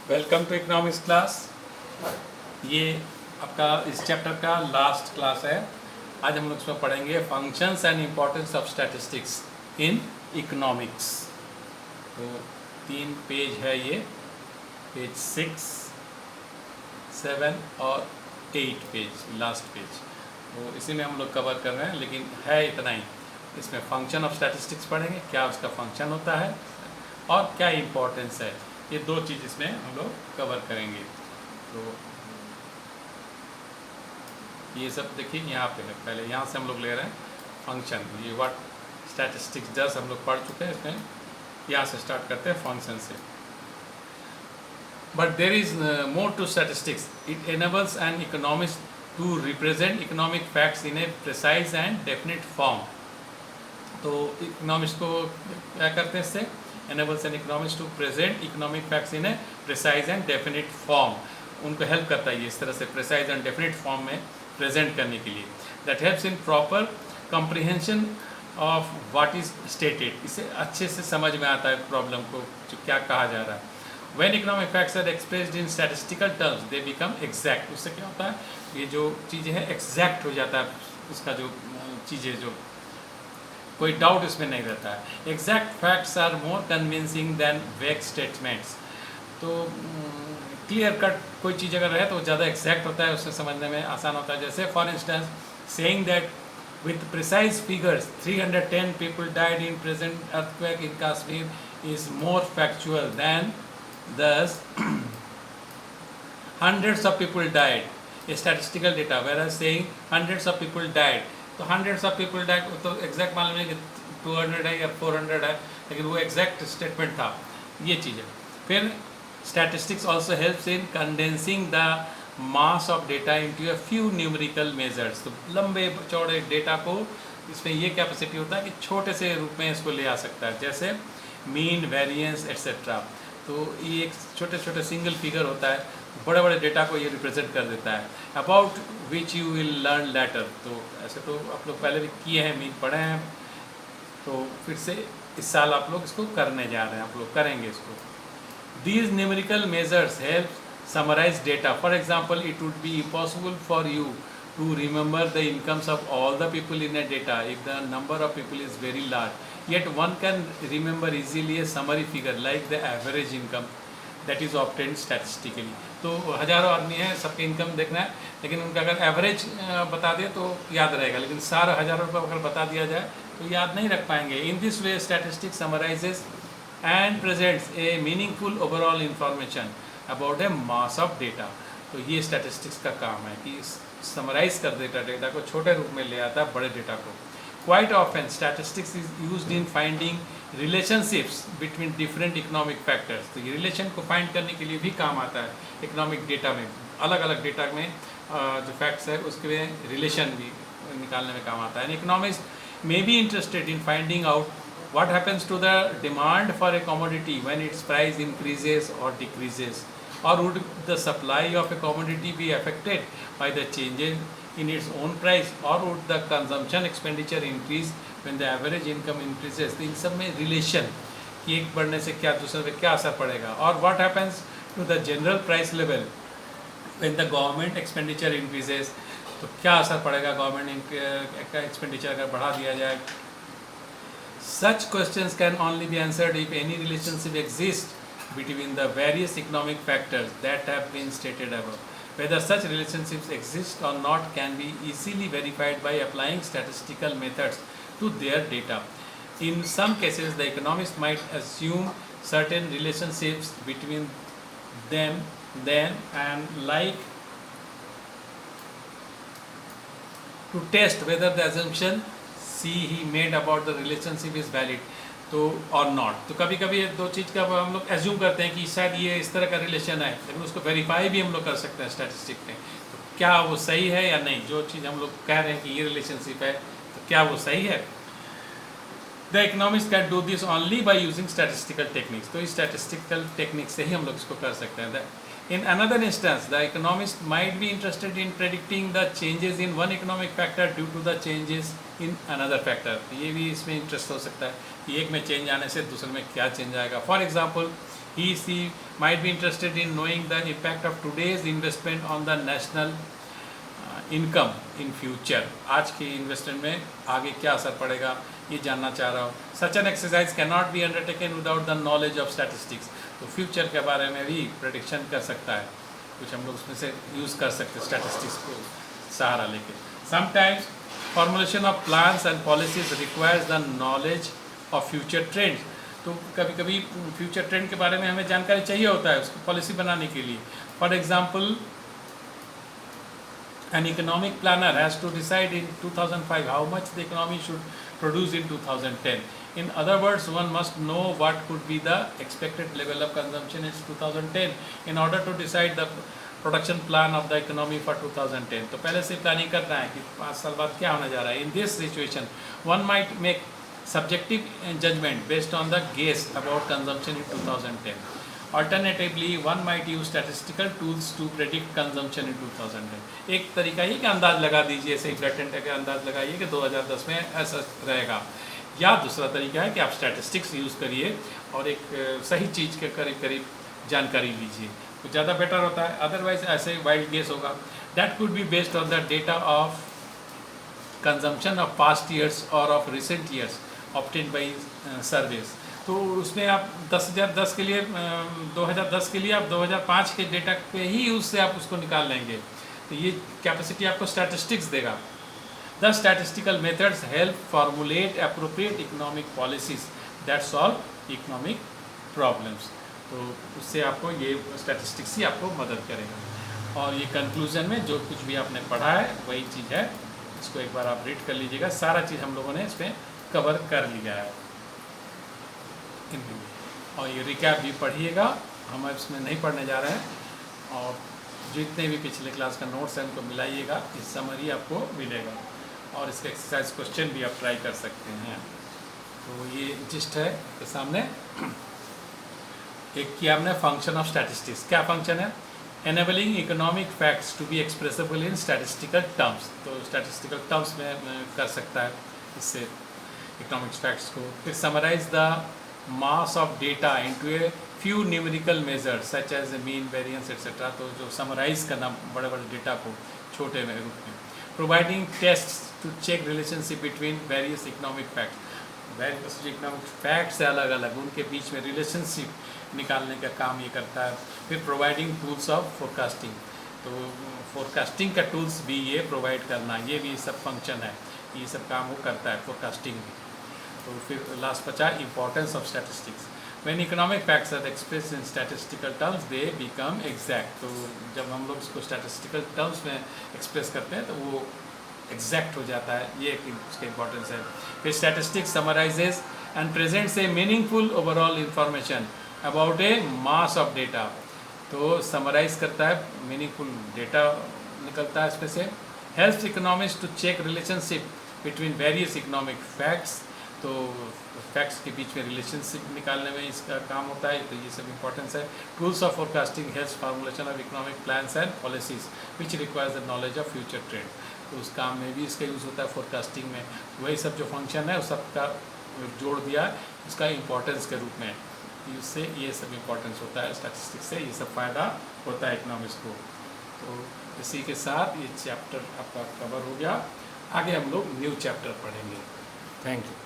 Welcome to economics class. ये आपका इस चैप्टर का लास्ट क्लास है। आज हम लोग इसमें पढ़ेंगे functions and importance of statistics in economics. तो 3 पेज है ये, पेज 6, 7 और 8 पेज, लास्ट पेज। तो इसी में हम लोग कवर कर रहे हैं, लेकिन है इतना ही। इसमें फंक्शन ऑफ स्टैटिस्टिक्स पढ़ेंगे, क्या उसका फंक्शन होता है और क्या इम्पोर्टेंस है। ये 2 चीज़ इसमें हम लोग कवर करेंगे। तो ये सब देखिए यहाँ पे है। पहले यहाँ से हम लोग ले रहे हैं फंक्शन। ये व्हाट स्टैटिस्टिक्स डज हम लोग पढ़ चुके हैं। इसमें यहाँ से स्टार्ट करते हैं फंक्शन से। But there is more to statistics. It enables an economist to represent economic facts in a precise and definite form. तो इकोनॉमिस्ट को क्या करते हैं इससे? enables an economist to present economic facts in a precise and definite form। उनको help करता है ये इस तरह से precise and definite form में प्रेजेंट करने के लिए। that helps in proper comprehension of what is stated। इसे अच्छे से समझ में आता है प्रॉब्लम को, जो क्या कहा जा रहा है। when economic facts are expressed in statistical terms they become exact। उससे क्या होता है, ये जो चीज़ें हैं exact हो जाता है, उसका जो चीज़ें जो कोई डाउट इसमें नहीं रहता है। Exact facts are more convincing than vague statements. तो क्लियर कट कोई चीज़ अगर है तो ज़्यादा एग्जैक्ट होता है, उससे समझने में आसान होता है। जैसे for instance saying that with precise figures 310 people died in present earthquake in Kashmir is more factual than दस hundreds of people died, a statistical data, whereas saying hundreds of people died, तो हंड्रेड्स ऑफ पीपल डाइड तो exact मालूम है कि 200 है या 400 है, लेकिन वो एग्जैक्ट स्टेटमेंट था। ये चीज़ है। फिर statistics also helps in condensing the mass of data into a few numerical measures. तो लंबे चौड़े डेटा को इसमें ये कैपेसिटी होता है कि छोटे से रूप में इसको ले आ सकता है, जैसे मीन, वेरिएंस एट्सेट्रा। तो ये एक छोटे छोटे सिंगल फिगर होता है, बड़े बड़े डेटा को ये रिप्रेजेंट कर देता है। About which you will learn later. तो ऐसे तो आप लोग पहले भी किए हैं, मीन पढ़े हैं, तो फिर से इस साल आप लोग इसको करने जा रहे हैं, आप लोग करेंगे इसको। These numerical measures help summarise data. For example it would be impossible for you to remember the incomes of all the people in a data if the number of people is very large, yet one can remember easily a summary figure like the average income that is obtained statistically। तो हज़ारों आदमी हैं, सबके income देखना है, लेकिन उनका अगर एवरेज बता दे तो याद रहेगा, लेकिन सारा हज़ारों रुपये अगर बता दिया जाए तो याद नहीं रख पाएंगे। In this way statistics summarises and presents a meaningful overall information about a mass of data. तो ये स्टैटिस्टिक्स का काम है कि समराइज कर देता डेटा को, छोटे रूप में ले आता है बड़े डेटा को। Quite often statistics is used in finding relationships between different economic factors. तो ये रिलेशन को फाइंड करने के लिए भी काम आता है इकोनॉमिक डेटा में। अलग अलग डेटा में जो फैक्ट्स है उसके में रिलेशन भी निकालने में काम आता है। Economist may be interested in finding out what happens to the demand for a commodity when its price increases or decreases, or would the supply of a commodity be affected by the changes in its own price, or would the consumption expenditure increase when the average income increases। तो इन सब में relation कि एक बढ़ने से क्या दूसरे पे क्या असर पड़ेगा। और what happens to the general price level when the government expenditure increases, तो क्या असर पड़ेगा गवर्नमेंट का एक्सपेंडिचर अगर बढ़ा दिया जाए। Such questions can only be answered if any relationship exists between the various economic factors that have been stated above। Whether such relationships exist or not can be easily verified by applying statistical methods to their data। In some cases, the economist might assume certain relationships between them then and like to test whether the assumption he made about the relationship is valid तो और not. तो कभी कभी दो चीज़ का हम लोग assume करते हैं कि शायद ये इस तरह का रिलेशन है, लेकिन उसको वेरीफाई भी हम लोग कर सकते हैं स्टैटिस्टिक में। तो क्या वो सही है या नहीं, जो चीज़ हम लोग कह रहे हैं कि ये रिलेशनशिप है तो क्या वो सही है। The economist can do this only by using statistical techniques. तो इस स्टैटिस्टिकल टेक्निक से ही हम लोग इसको कर सकते हैं। In another instance, the economist might be interested in predicting the changes in one economic factor due to the changes in another factor। ये भी इसमें इंटरेस्ट हो सकता है कि एक में चेंज आने से दूसरे में क्या चेंज आएगा। For example She might be interested in knowing the impact of today's investment on the national income in future. आज के इन्वेस्टमेंट में आगे क्या असर पड़ेगा ये जानना चाह रहा हूँ. Such an exercise cannot be undertaken without the knowledge of statistics. तो फ्यूचर के बारे में भी प्रेडिक्शन कर सकता है, कुछ हम लोग उसमें से यूज़ कर सकते हैं स्टैटिस्टिक्स को सहारा लेके. Sometimes formulation of plans and policies requires the knowledge of future trends. तो कभी कभी फ्यूचर ट्रेंड के बारे में हमें जानकारी चाहिए होता है उसकी पॉलिसी बनाने के लिए. For example, an economic planner has to decide in 2005 how much the economy should produce in 2010. In other words, one must know what could be the expected level of consumption in 2010 in order to decide the production plan of the economy for 2010. तो पहले से planning करना है कि 5 साल बाद क्या होने जा रहा है. In this situation one might make subjective judgment based on the guess about consumption in 2010. Alternatively, one might use statistical tools to predict consumption in 2010. एक तरीका ये कि अंदाज लगा दीजिए, ऐसे ही ब्लड टेंट का अंदाज लगाइए कि 2010 में ऐसा रहेगा. या दूसरा तरीका है कि आप स्टैटिस्टिक्स यूज़ करिए और एक सही चीज़ के करीब करीब जानकारी लीजिए, तो ज़्यादा बेटर होता है. अदरवाइज ऐसे वाइल्ड गेस होगा. That could be based on the data of consumption of past years और of recent years obtained by surveys. तो उसमें आप 2010 के लिए 2010 के लिए आप 2005 के डेटा के ही यूज से आप उसको निकाल लेंगे. तो ये कैपेसिटी आपको स्टैटिस्टिक्स देगा. The statistical methods help formulate appropriate economic policies that solve economic problems. तो उससे आपको ये स्टैटिस्टिक्स ही आपको मदद करेगा. और ये कंक्लूजन में जो कुछ भी आपने पढ़ा है वही चीज़ है, इसको एक बार आप रीड कर लीजिएगा. सारा चीज़ हम लोगों ने इसमें कवर कर लिया है. और ये रिकैप भी पढ़िएगा, हम इसमें नहीं पढ़ने जा रहे हैं. और जितने भी पिछले क्लास का नोट्स है उनको मिलाइएगा, इस समरी आपको मिलेगा. और इसके एक्सरसाइज क्वेश्चन भी आप ट्राई कर सकते हैं. तो ये जिस्ट है के सामने. एक किया हमने फंक्शन ऑफ स्टैटिस्टिक्स. क्या फंक्शन है? Enabling economic facts to be expressible in statistical terms. तो स्टैटिस्टिकल टर्म्स में कर सकता है इससे इकोनॉमिक्स फैक्ट्स को. फिर summarise the mass of data into a few numerical measures such as mean, variance etcetera. तो जो समराइज करना बड़े बड़े डेटा को छोटे में रूप में. Providing tests to check relationship between various economic facts. Various economic facts से अलग अलग उनके बीच में रिलेशनशिप निकालने का काम ये करता है. फिर प्रोवाइडिंग टूल्स ऑफ फोरकास्टिंग. तो फोरकास्टिंग का टूल्स भी ये प्रोवाइड करना, ये भी सब फंक्शन है, ये सब काम वो करता है फोरकास्टिंग भी. तो फिर लास्ट बचा importance of statistics. When economic facts are express in statistical terms they become exact. तो जब हम लोग इसको स्टैटिस्टिकल टर्म्स में एक्सप्रेस करते हैं तो वो एग्जैक्ट हो जाता है. ये एक उसका इंपॉर्टेंस है. फिर statistics summarises and presents a meaningful overall information about a mass of data. तो समराइज करता है, मीनिंगफुल डेटा निकलता है इसमें से. Helps economics to check relationship between various economic facts. तो फैक्ट्स के बीच में रिलेशनशिप निकालने में इसका काम होता है. तो ये सब इंपॉर्टेंस है. Tools of forecasting helps formulation of economic plans and policies which requires the knowledge of future trend. तो उस काम में भी इसका यूज़ होता है फोरकास्टिंग में. वही सब जो फंक्शन है उस सब का जोड़ दिया इसका इंपॉर्टेंस के रूप में. इससे ये सब इंपॉर्टेंस होता है स्टैटिस्टिक्स से, ये सब फ़ायदा होता है इकोनॉमिक्स को. तो इसी के साथ ये चैप्टर आपका कवर हो गया. आगे हम लोग न्यू चैप्टर पढ़ेंगे. Thank you.